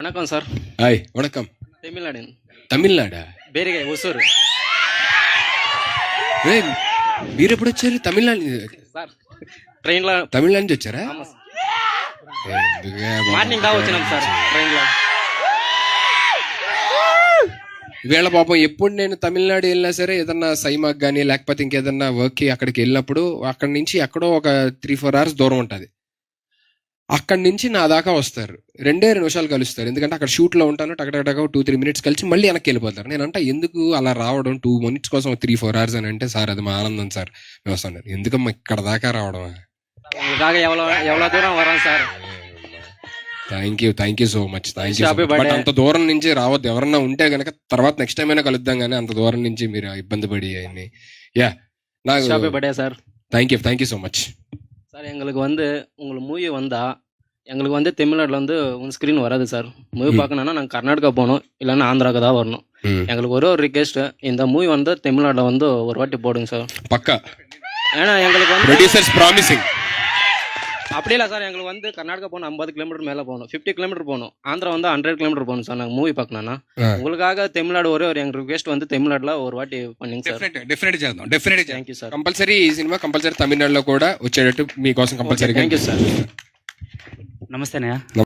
வணக்கம் sir. Hi வணக்கம். தமிழ்நாடு. తమిళనాడా? బేరిగాయ ఒసూరు ఏయ్, మీరు ఎప్పుడు వచ్చారు? తమిళనాడు సార్. ట్రైన్లో తమిళనాడు నుంచి వచ్చారా? ఆమా సార్. ఎందుకే బాబు? మార్నింగ్ దా వచ్చినాం సార్ ట్రైన్లో. ఈవేళ పాపం ఎప్పుడు నేను తమిళనాడు వెళ్ళినా సరే ఏదన్నా సైమాక్ కానీ లేకపోతే ఇంకేదన్నా వర్క్కి అక్కడికి వెళ్ళినప్పుడు అక్కడి నుంచి ఎక్కడో ఒక 3-4 hours దూరం ఉంటుంది. అక్కడి నుంచి నా దాకా వస్తారు, 2 నిమిషాలు కలుస్తారు. ఎందుకంటే అక్కడ షూట్లో ఉంటాను, టకటక 2-3 minutes కలిసి మళ్ళీ వెనక్కి వెళ్ళిపోతారు. నేను అంటే ఎందుకు అలా రావడం 2 minutes కోసం 3-4 hours అని అంటే, సార్ అది మా ఆనందం సార్ మేము వస్తాను. ఎందుకమ్మా ఇక్కడ దాకా రావడం? உங்களுக்காக எவ்வளோ దూరం వరాం sir. Thank you so much. Happy but birthday. అంత దూరం నుంచి రావద్దు. ఎవరన్నా ఉంటే గనక తర్వాత నెక్స్ట్ టైం అయినా కలుద్దాం, కానీ అంత దూరం నుంచి మీరు ఇబ్బంది పడి అన్ని. యా, నాకు happy birthday sir. Thank you so much. Sir எங்களுக்கு வந்து உங்களுக்கு மூவி வந்தா எங்களுக்கு வந்து தமிழ்நாட்டில் வந்து உன் ஸ்க்ரீன் வராது சார். மூவி பார்க்கணுன்னா நாங்கள் கர்நாடகா போகணும், இல்லைன்னா ஆந்திராவுக்கு தான் வரணும். எங்களுக்கு ஒரு ரிக்வெஸ்ட்டு, இந்த மூவி வந்து தமிழ்நாட்டில் வந்து ஒரு வாட்டி போடுங்க சார். పక్కా ஏன்னா எங்களுக்கு வந்து ప్రొడ్యూసర్స్ ప్రామిసింగ్. அப்படி இல்லை சார். எங்களுக்கு வந்து கர்நாடகா போகணும் 50 kilometer மேலே போகணும், 50 kilometer போகணும். ஆந்திரா வந்து 100 kilometer போகணும் சார். நாங்கள் மூவி பார்க்கணுன்னா உங்களுக்காக தமிழ்நாடு ஒரே ஒரு எங்கள் ரிக்வெஸ்ட் வந்து தமிழ்நாட்டில் ஒரு வாட்டி பண்ணிங்க சார். డెఫినెట్ చేద్దాం. Thank you sir. కంపల్సరీ ఈ సినిమా కంపల్సరీ తమిళనాడులో కూడా వచ్చేటట్టు మీకోసం కంపల్సరీ. Thank you sir. నమస్తేనయ్య.